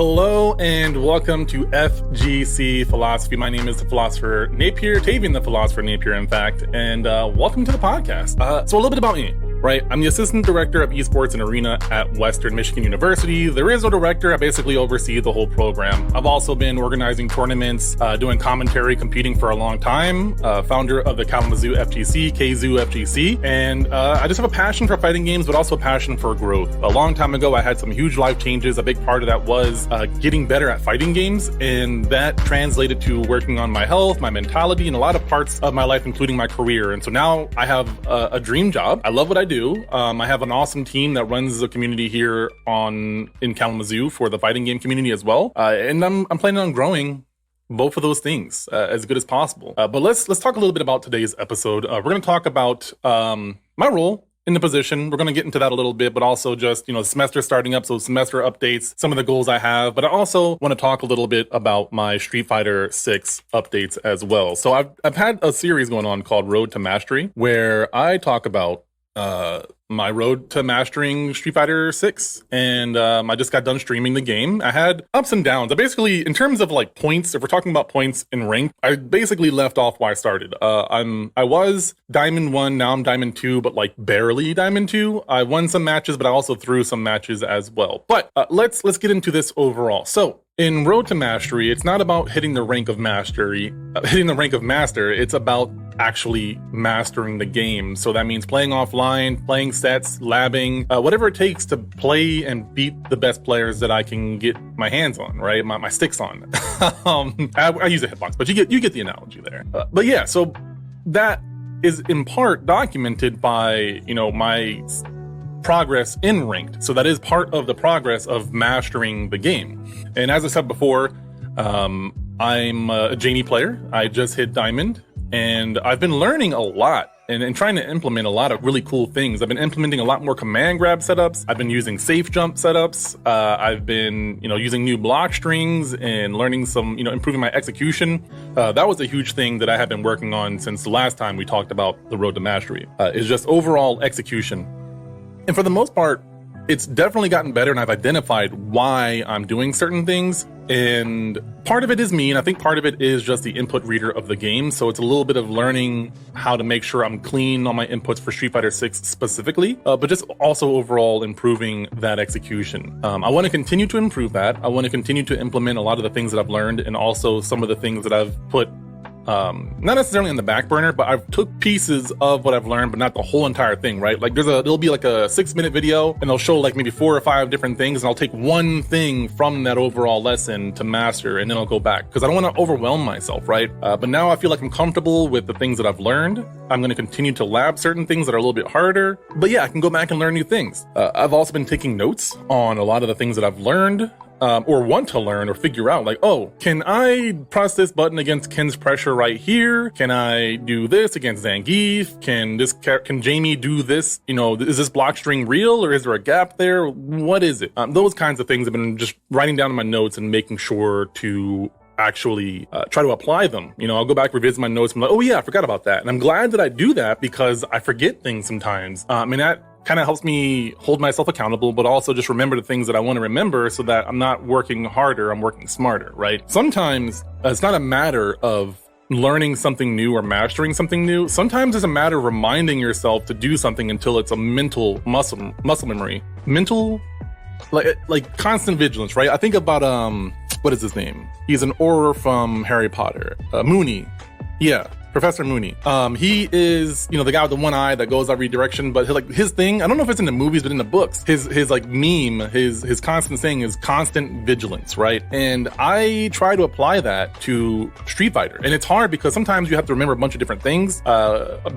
Hello and welcome to FGC Philosophy. My name is the Philosopher Napier, Tavian the Philosopher Napier, in fact, and welcome to the podcast. So a little bit about me, right? I'm the Assistant Director of Esports and Arena at Western Michigan University. There is no director. I basically oversee the whole program. I've also been organizing tournaments, doing commentary, competing for a long time, founder of the Kalamazoo FGC, KZoo FGC, and I just have a passion for fighting games, but also a passion for growth. A long time ago, I had some huge life changes. A big part of that was getting better at fighting games, and that translated to working on my health, my mentality, and a lot of parts of my life, including my career. And so now I have a dream job. I love what I do. I have an awesome team that runs the community here in Kalamazoo for the fighting game community as well. And I'm planning on growing both of those things as good as possible. But let's talk a little bit about today's episode. We're going to talk about my role in the position. We're going to get into that a little bit, but also just, the semester starting up. So semester updates, some of the goals I have, but I also want to talk a little bit about my Street Fighter 6 updates as well. So I've had a series going on called Road to Mastery, where I talk about my road to mastering Street Fighter 6, and I just got done streaming the game. I had ups and downs. I basically, in terms of like points, if we're talking about points in rank, I basically left off where I started. I was Diamond 1, now I'm Diamond 2, but like barely Diamond 2. I won some matches, but I also threw some matches as well. But let's get into this overall. So in Road to Mastery, it's not about hitting the rank of master. It's about actually mastering the game. So that means playing offline, playing sets, labbing, whatever it takes to play and beat the best players that I can get my hands on, right? My sticks on. I use a hitbox, but you get the analogy there. But yeah, so that is in part documented by, my progress in ranked. So that is part of the progress of mastering the game. And as I said before, I'm a Janie player. I just hit Diamond, and I've been learning a lot and trying to implement a lot of really cool things. I've been implementing a lot more command grab setups. I've been using safe jump setups. I've been, using new block strings and learning some, improving my execution. That was a huge thing that I have been working on since the last time we talked about the Road to Mastery, is just overall execution. And for the most part, it's definitely gotten better, and I've identified why I'm doing certain things. And part of it is me, and I think part of it is just the input reader of the game. So it's a little bit of learning how to make sure I'm clean on my inputs for Street Fighter 6 specifically, but just also overall improving that execution. I want to continue to improve that. I want to continue to implement a lot of the things that I've learned, and also some of the things that I've put not necessarily on the back burner, but I've took pieces of what I've learned, but not the whole entire thing, right? Like there'll be like a 6-minute video, and they'll show like maybe 4 or 5 different things, and I'll take one thing from that overall lesson to master, and then I'll go back, because I don't want to overwhelm myself, right? But now I feel like I'm comfortable with the things that I've learned. I'm going to continue to lab certain things that are a little bit harder, but yeah, I can go back and learn new things. I've also been taking notes on a lot of the things that I've learned, or want to learn or figure out, like, oh, can I press this button against Ken's pressure right here? Can I do this against Zangief? Can Jamie do this? Is this block string real, or is there a gap there? What is it? Those kinds of things I've been just writing down in my notes and making sure to actually try to apply them. I'll go back, revisit my notes, and I'm like, oh yeah, I forgot about that. And I'm glad that I do that, because I forget things sometimes. That kind of helps me hold myself accountable, but also just remember the things that I want to remember, so that I'm not working harder, I'm working smarter, right? Sometimes it's not a matter of learning something new or mastering something new. Sometimes it's a matter of reminding yourself to do something until it's a mental muscle memory. Mental, like constant vigilance, right? I think about, what is his name? He's an Auror from Harry Potter. Mooney. Yeah. Professor Mooney. He is, the guy with the one eye that goes every direction, but his thing, I don't know if it's in the movies, but in the books, his like meme, his constant saying is constant vigilance, right? And I try to apply that to Street Fighter. And it's hard, because sometimes you have to remember a bunch of different things.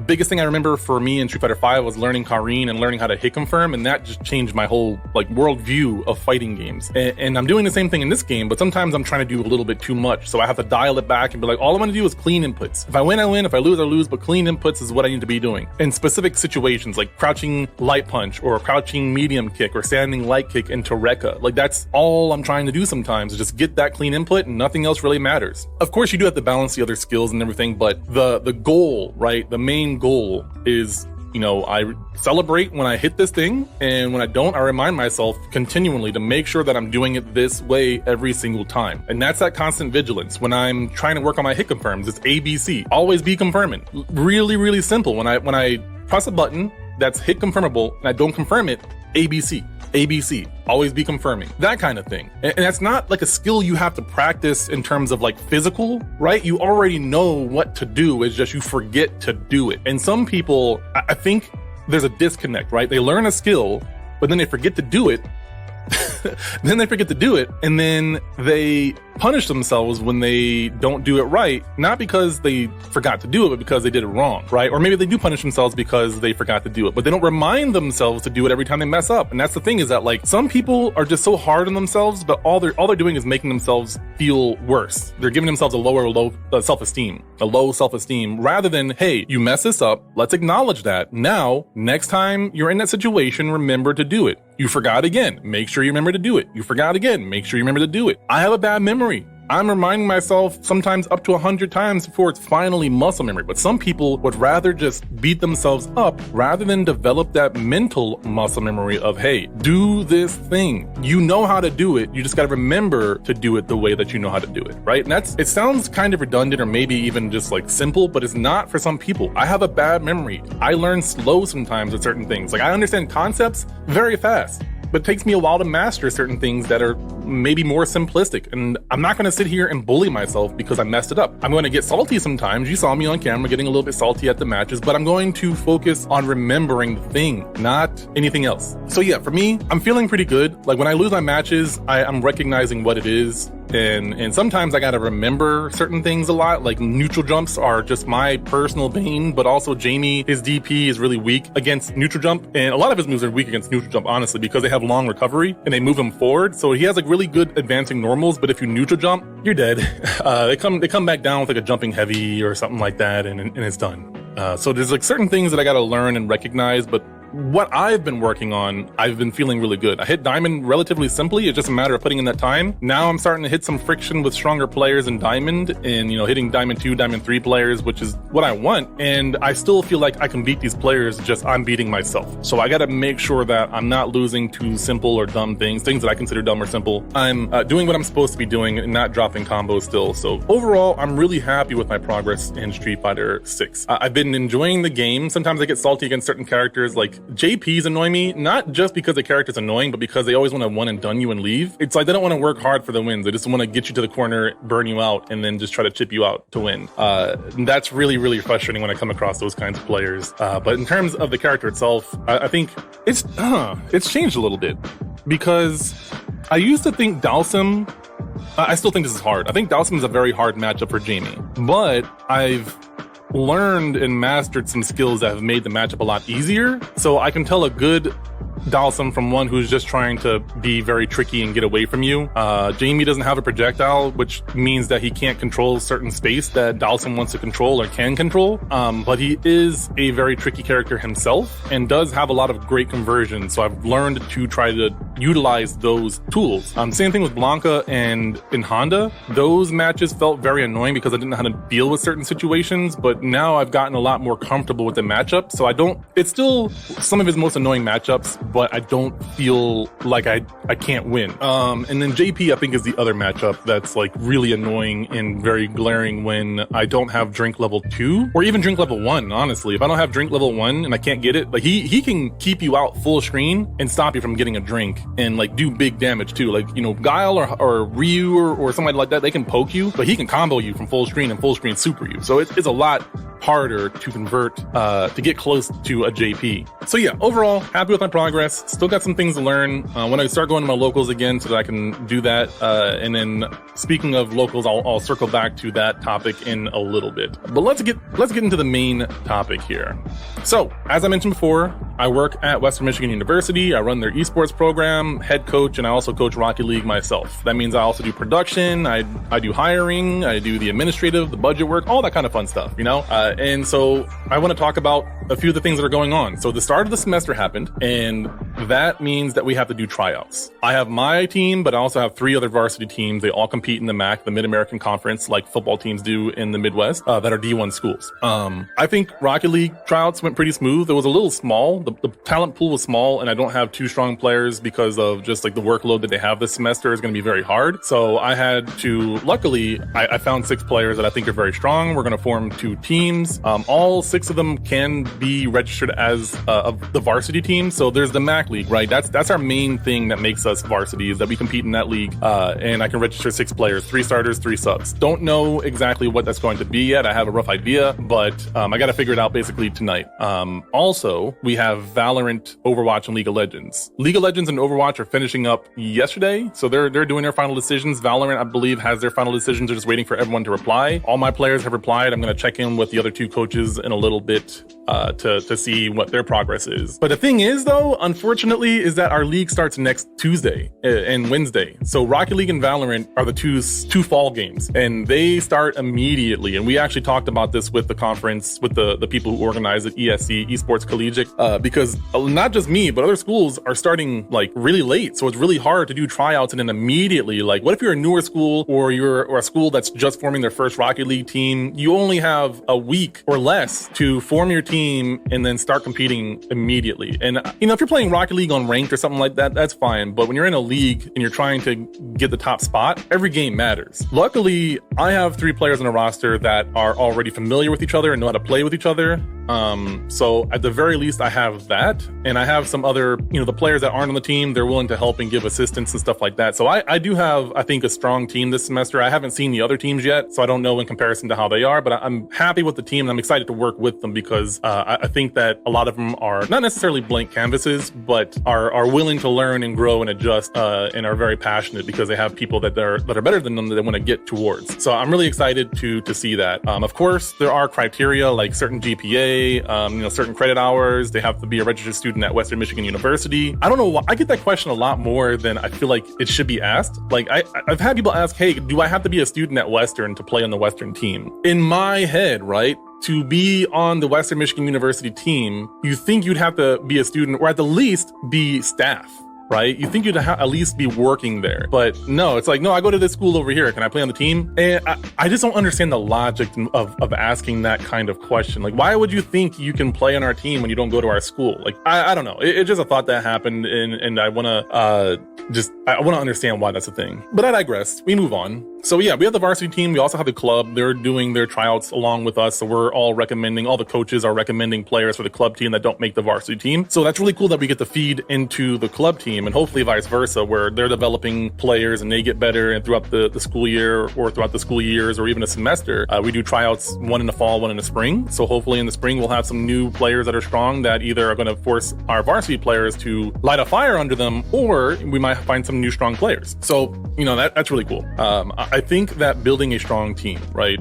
Biggest thing I remember for me in Street Fighter 5 was learning Karin and learning how to hit confirm, and that just changed my whole worldview of fighting games. And I'm doing the same thing in this game, but sometimes I'm trying to do a little bit too much. So I have to dial it back and be like, all I want to do is clean inputs. If I win, I win. If I lose, I lose, but clean inputs is what I need to be doing. In specific situations, like crouching light punch, or crouching medium kick, or standing light kick into Rekka. That's all I'm trying to do sometimes, is just get that clean input, and nothing else really matters. Of course, you do have to balance the other skills and everything, but the goal, right? The main goal is You know, I celebrate when I hit this thing, and when I don't, I remind myself continually to make sure that I'm doing it this way every single time. And that's that constant vigilance. When I'm trying to work on my hit confirms, it's ABC. Always be confirming. Really, really simple. When I press a button that's hit confirmable and I don't confirm it, ABC. ABC, always be confirming, that kind of thing. And that's not like a skill you have to practice in terms of like physical, right? You already know what to do, it's just you forget to do it. And some people, I think there's a disconnect, right? They learn a skill, but then they forget to do it. And then they punish themselves when they don't do it right, not because they forgot to do it, but because they did it wrong, right? Or maybe they do punish themselves because they forgot to do it, but they don't remind themselves to do it every time they mess up. And that's the thing, is that like some people are just so hard on themselves, but all they're doing is making themselves feel worse. They're giving themselves a low self-esteem, rather than, hey, you mess this up, let's acknowledge that. Now, next time you're in that situation, remember to do it. You forgot again, make sure you remember to do it. You forgot again, make sure you remember to do it. I have a bad memory. I'm reminding myself sometimes up to 100 times before it's finally muscle memory. But some people would rather just beat themselves up rather than develop that mental muscle memory of, hey, do this thing. You know how to do it. You just got to remember to do it the way that you know how to do it, right? And it sounds kind of redundant or maybe even just like simple, but it's not for some people. I have a bad memory. I learn slow sometimes with certain things. Like I understand concepts very fast, but it takes me a while to master certain things that are maybe more simplistic. And I'm not going to sit here and bully myself because I messed it up. I'm going to get salty sometimes. You saw me on camera getting a little bit salty at the matches, but I'm going to focus on remembering the thing, not anything else. So yeah, for me, I'm feeling pretty good. Like when I lose my matches, I'm recognizing what it is. And sometimes I gotta remember certain things a lot, like neutral jumps are just my personal bane, but also Jamie, his DP is really weak against neutral jump, and a lot of his moves are weak against neutral jump, honestly, because they have long recovery and they move him forward. So he has like really good advancing normals, but if you neutral jump, you're dead. They come back down with like a jumping heavy or something like that, and it's done. So there's like certain things that I gotta learn and recognize, but what I've been working on, I've been feeling really good. I hit Diamond relatively simply. It's just a matter of putting in that time. Now I'm starting to hit some friction with stronger players in Diamond and, you know, hitting Diamond 2, Diamond 3 players, which is what I want. And I still feel like I can beat these players, just I'm beating myself. So I got to make sure that I'm not losing to simple or dumb things that I consider dumb or simple. I'm doing what I'm supposed to be doing and not dropping combos still. So overall, I'm really happy with my progress in Street Fighter 6. I've been enjoying the game. Sometimes I get salty against certain characters, like JPs annoy me, not just because the character's annoying, but because they always want to one and done you and leave. It's like they don't want to work hard for the wins. They just want to get you to the corner, burn you out, and then just try to chip you out to win. That's really, really frustrating when I come across those kinds of players. But in terms of the character itself, I think it's changed a little bit, because I used to think Dalsim, I still think this is hard. I think Dalsim is a very hard matchup for Jamie, but I've learned and mastered some skills that have made the matchup a lot easier. So I can tell a good Dalsim from one who's just trying to be very tricky and get away from you. Jamie doesn't have a projectile, which means that he can't control certain space that Dalsim wants to control or can control. But he is a very tricky character himself and does have a lot of great conversion. So I've learned to try to utilize those tools. Same thing with Blanca and in Honda. Those matches felt very annoying because I didn't know how to deal with certain situations, but now I've gotten a lot more comfortable with the matchup. So it's still some of his most annoying matchups, but I don't feel like I can't win. And then JP, I think, is the other matchup that's like really annoying and very glaring when I don't have drink level 2 or even drink level 1, honestly. If I don't have drink level 1 and I can't get it, like he can keep you out full screen and stop you from getting a drink and like do big damage too. Like, you know, Guile or Ryu or somebody like that, they can poke you, but he can combo you from full screen and full screen super you. So it's a lot harder to convert, to get close to a JP. So yeah, overall, happy with my progress. Still got some things to learn when I start going to my locals again so that I can do that. And then speaking of locals, I'll circle back to that topic in a little bit. But let's get into the main topic here. So as I mentioned before, I work at Western Michigan University. I run their esports program, head coach, and I also coach Rocket League myself. That means I also do production, I do hiring, I do the administrative, the budget work, all that kind of fun stuff, you know? And so I want to talk about a few of the things that are going on. So the start of the semester happened, and that means that we have to do tryouts. I have my team, but I also have 3 other varsity teams. They all compete in the MAC, the Mid-American Conference, like football teams do in the Midwest, that are D1 schools. I think Rocket League tryouts went pretty smooth. It was a little small. The talent pool was small, and I don't have 2 strong players because of just like the workload that they have this semester is going to be very hard. So I had to, luckily, I found 6 players that I think are very strong. We're going to form 2 teams. All 6 of them can be registered as the varsity team. So there's the MAC League, right? That's our main thing that makes us varsity, is that we compete in that league. And I can register 6 players, 3 starters, 3 subs. Don't know exactly what that's going to be yet. I have a rough idea, but I got to figure it out basically tonight. Also, we have Valorant, Overwatch, and League of Legends. League of Legends and Overwatch are finishing up yesterday, so they're doing their final decisions. Valorant, I believe, has their final decisions. They're just waiting for everyone to reply. All my players have replied. I'm going to check in with the other 2 coaches in a little bit to see what their progress is. But the thing is, though, unfortunately, is that our league starts next Tuesday and Wednesday. So Rocket League and Valorant are the two fall games, and they start immediately. And we actually talked about this with the conference, with the people who organize it, ESC, Esports Collegiate, because not just me, but other schools are starting like really late. So it's really hard to do tryouts and then immediately, like, what if you're a newer school or a school that's just forming their first Rocket League team? You only have a week or less to form your team and then start competing immediately. And, you know, if you're playing Rocket League on ranked or something like that, that's fine. But when you're in a league and you're trying to get the top spot, every game matters. Luckily, I have 3 players on a roster that are already familiar with each other and know how to play with each other. So at the very least, I have that. And I have some other, you know, the players that aren't on the team, they're willing to help and give assistance and stuff like that. So I do have, I think, a strong team this semester. I haven't seen the other teams yet, so I don't know in comparison to how they are, but I'm happy with the team and I'm excited to work with them because I think that a lot of them are not necessarily blank canvases, but are willing to learn and grow and adjust, and are very passionate because they have people that are better than them that they want to get towards. So I'm really excited to see that. Of course, there are criteria like certain GPA, certain credit hours. They have to be a registered student at Western Michigan University. I don't know why I get that question a lot more than I feel like it should be asked. Like I've had people ask, hey, do I have to be a student at Western to play on the Western team? In my head, right? To be on the Western Michigan University team, you think you'd have to be a student or at the least be staff, right? You think you'd at least be working there. But no, it's like, no, I go to this school over here. Can I play on the team? And I just don't understand the logic of asking that kind of question. Like, why would you think you can play on our team when you don't go to our school? Like, I don't know. It's just a thought that happened, and I want to understand why that's a thing. But I digress. We move on. So yeah, we have the varsity team. We also have the club. They're doing their tryouts along with us. So we're all the coaches are recommending players for the club team that don't make the varsity team. So that's really cool that we get to feed into the club team, and hopefully vice versa, where they're developing players and they get better, and throughout the school year or throughout the school years or even a semester, we do tryouts, one in the fall, one in the spring. So hopefully in the spring, we'll have some new players that are strong that either are going to force our varsity players to light a fire under them, or we might find some new strong players. So, you know, that's really cool. I think that building a strong team, right,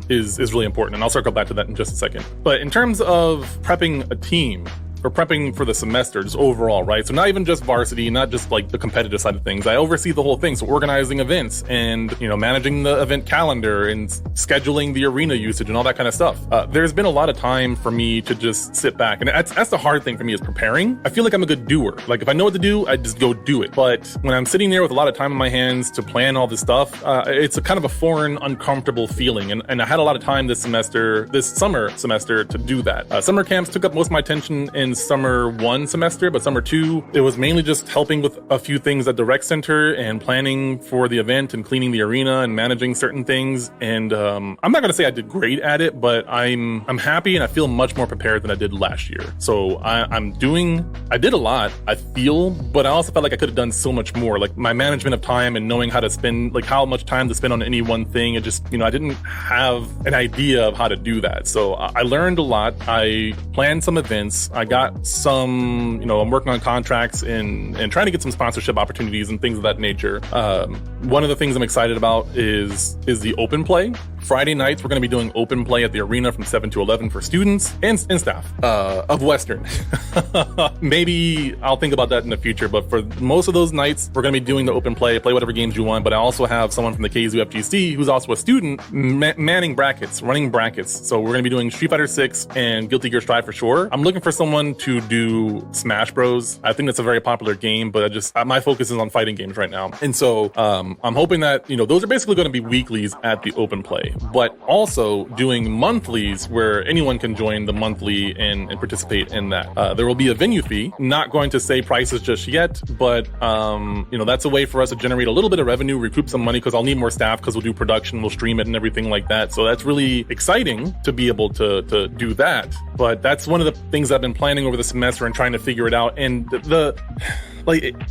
is really important. And I'll circle back to that in just a second. But in terms of prepping a team, or prepping for the semester, just overall, right? So not even just varsity, not just like the competitive side of things. I oversee the whole thing. So organizing events and, you know, managing the event calendar and scheduling the arena usage and all that kind of stuff. There's been a lot of time for me to just sit back. And that's the hard thing for me, is preparing. I feel like I'm a good doer. Like if I know what to do, I just go do it. But when I'm sitting there with a lot of time on my hands to plan all this stuff, it's a kind of a foreign, uncomfortable feeling. And I had a lot of time this summer semester to do that. Summer camps took up most of my attention in summer 1 semester, but summer 2, it was mainly just helping with a few things at the rec center and planning for the event and cleaning the arena and managing certain things. And I'm not going to say I did great at it, but I'm happy and I feel much more prepared than I did last year. So I did a lot, I feel, but I also felt like I could have done so much more. Like my management of time and knowing how to spend, like how much time to spend on any one thing. It just, you know, I didn't have an idea of how to do that. So I learned a lot. I planned some events. I got some, you know, I'm working on contracts and trying to get some sponsorship opportunities and things of that nature. One of the things I'm excited about is the open play. Friday nights, we're going to be doing open play at the arena from 7 to 11 for students and staff of Western. Maybe I'll think about that in the future, but for most of those nights, we're going to be doing the open play whatever games you want, but I also have someone from the KZU FGC who's also a student manning brackets, running brackets. So we're going to be doing Street Fighter 6 and Guilty Gear Strive for sure. I'm looking for someone want to do Smash Bros. I think that's a very popular game, but my focus is on fighting games right now. And so I'm hoping that, those are basically going to be weeklies at the open play, but also doing monthlies where anyone can join the monthly and participate in that. There will be a venue fee. Not going to say prices just yet, but that's a way for us to generate a little bit of revenue, recoup some money, because I'll need more staff because we'll do production, we'll stream it and everything like that. So that's really exciting to be able to do that. But that's one of the things I've been planning over the semester and trying to figure it out. And the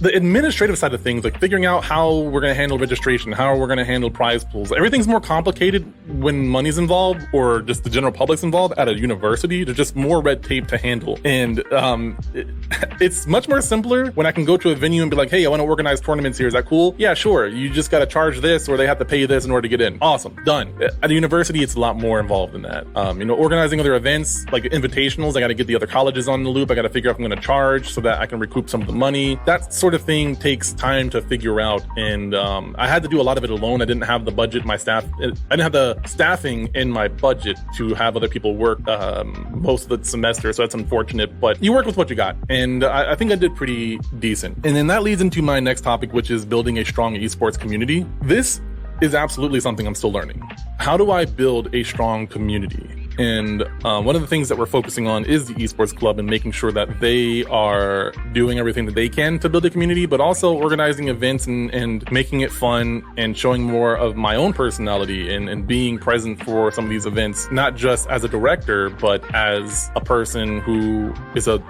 administrative side of things, like figuring out how we're going to handle registration, how we're going to handle prize pools, everything's more complicated when money's involved or just the general public's involved at a university. There's just more red tape to handle. And it's much more simpler when I can go to a venue and be like, hey, I want to organize tournaments here. Is that cool? Yeah, sure. You just got to charge this, or they have to pay this in order to get in. Awesome. Done. At a university, it's a lot more involved in that. Organizing other events like invitationals, I got to get the other colleges on the loop. I got to figure out if I'm going to charge so that I can recoup some of the money. That sort of thing takes time to figure out. And I had to do a lot of it alone. I didn't have the budget, I didn't have the staffing in my budget to have other people work most of the semester. So that's unfortunate, but you work with what you got. And I think I did pretty decent. And then that leads into my next topic, which is building a strong esports community. This is absolutely something I'm still learning. How do I build a strong community? And one of the things that we're focusing on is the Esports Club and making sure that they are doing everything that they can to build a community, but also organizing events and making it fun and showing more of my own personality and being present for some of these events, not just as a director, but as a person who is a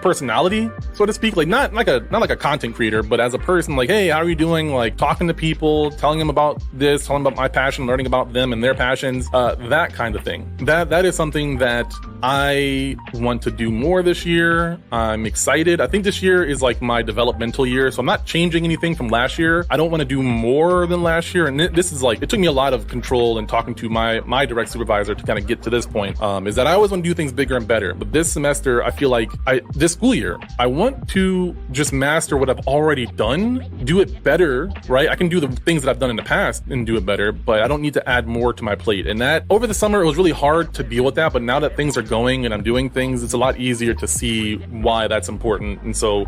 personality, so to speak, like not like a content creator, but as a person, like, hey, how are you doing? Like talking to people, telling them about this, telling them about my passion, learning about them and their passions, that kind of thing. That is something that I want to do more this year. I'm excited. I think this year is like my developmental year, so I'm not changing anything from last year. I don't want to do more than last year, and this is like, it took me a lot of control and talking to my direct supervisor to kind of get to this point, is that I always want to do things bigger and better. But this semester, I feel like this school year, I want to just master what I've already done, do it better, right? I can do the things that I've done in the past and do it better, but I don't need to add more to my plate. And that over the summer, it was really hard to deal with that, but now that things are going and I'm doing things, it's a lot easier to see why that's important. And so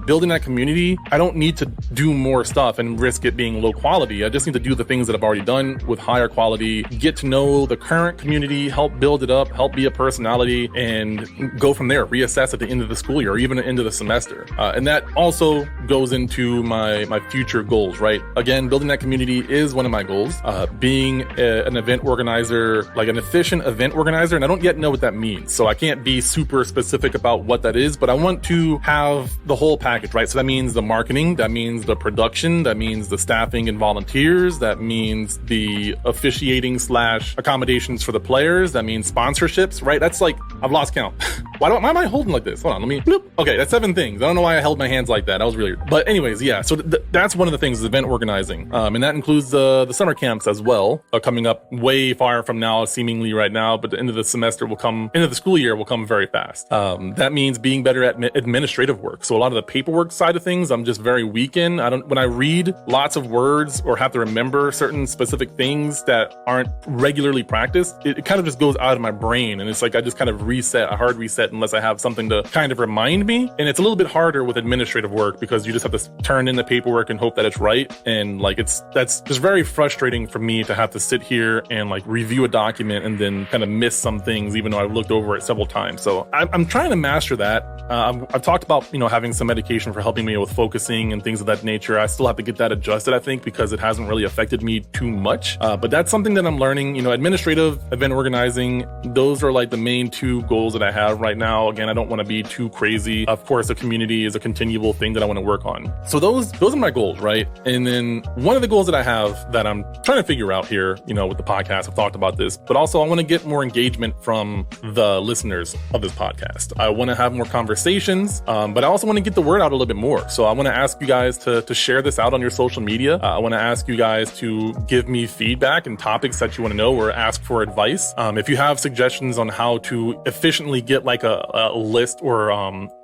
building that community, I don't need to do more stuff and risk it being low quality. I just need to do the things that I've already done with higher quality, get to know the current community, help build it up, help be a personality, and go from there, reassess at the end of the school year or even at the end of the semester. And that also goes into my future goals, right? Again, building that community is one of my goals. Being an event organizer, like an efficient event organizer, and I don't yet know what that means, so I can't be super specific about what that is, but I want to have the whole package, right? So that means the marketing, that means the production, that means the staffing and volunteers, that means the officiating / accommodations for the players, that means sponsorships, right? That's like, I've lost count. Why am I holding like this? Hold on, let me, bloop. Okay, that's 7 things. I don't know why I held my hands like that. That was really, but anyways, yeah, so that's one of the things is event organizing. And that includes the summer camps as well, coming up way far from now, seemingly right now, but the end of the semester end of the school year will come very fast. That means being better at administrative work. So a lot of the paperwork side of things, I'm just very weak in. When I read lots of words or have to remember certain specific things that aren't regularly practiced, it kind of just goes out of my brain. And it's like, I just kind of a hard reset unless I have something to kind of remind me. And it's a little bit harder with administrative work because you just have to turn in the paperwork and hope that it's right. And like, that's just very frustrating for me to have to sit here and like review a document and then kind of miss some things, even though I've looked over it several times. So I'm trying to master that. I've talked about, having some medication for helping me with focusing and things of that nature. I still have to get that adjusted, I think, because it hasn't really affected me too much. But that's something that I'm learning, administrative, event organizing. Those are like the main 2 goals that I have right now. Again, I don't want to be too crazy. Of course, the community is a continual thing that I want to work on. So those are my goals, right? And then one of the goals that I have that I'm trying to figure out here, with the podcast, I've talked about this, but also I want to get more engagement from the listeners of this podcast. I want to have more conversations, but I also want to get the word out a little bit more. So I want to ask you guys to share this out on your social media. I want to ask you guys to give me feedback and topics that you want to know or ask for advice. If you have suggestions on how to efficiently get like a list or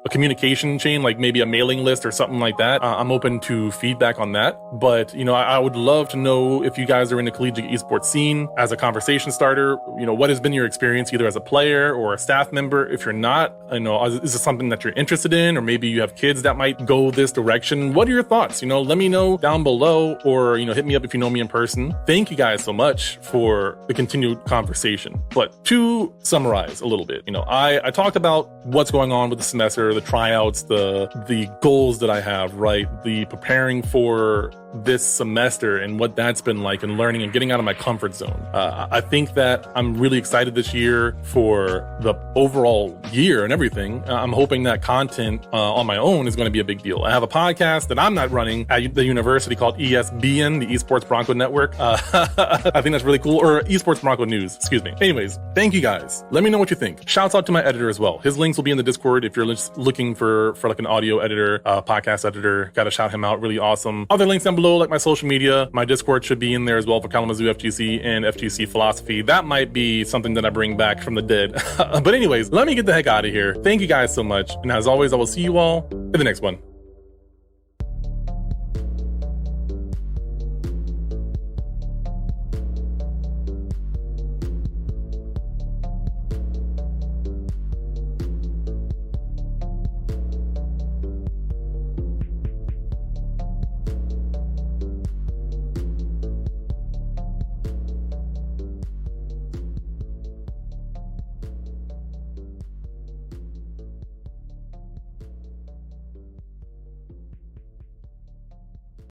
a communication chain, like maybe a mailing list or something like that, I'm open to feedback on that. But, I would love to know if you guys are in the collegiate esports scene as a conversation starter. What has been your experience either as a player or a staff member? If you're not, is this something that you're interested in, or maybe you have kids that might go this direction? What are your thoughts? Let me know down below, or, hit me up if you know me in person. Thank you guys so much for the continued conversation. But to summarize a little bit, I talked about what's going on with the semester, the tryouts, the goals that I have, right? The preparing for this semester and what that's been like, and learning and getting out of my comfort zone. I think that I'm really excited this year for the overall year and everything. I'm hoping that content on my own is going to be a big deal. I have a podcast that I'm not running at the university called ESBN, the Esports Bronco Network. I think that's really cool, or Esports Bronco News, excuse me. Anyways, thank you guys. Let me know what you think. Shouts out to my editor as well. His links will be in the Discord if you're just looking for like an audio editor, podcast editor. Gotta shout him out. Really awesome. Other links down below, like my social media. My Discord should be in there as well for Kalamazoo FGC and FGC Philosophy. That might be something that I bring back from the dead. But anyways, let me get the heck out of here. Thank you guys so much. And as always, I will see you all in the next one.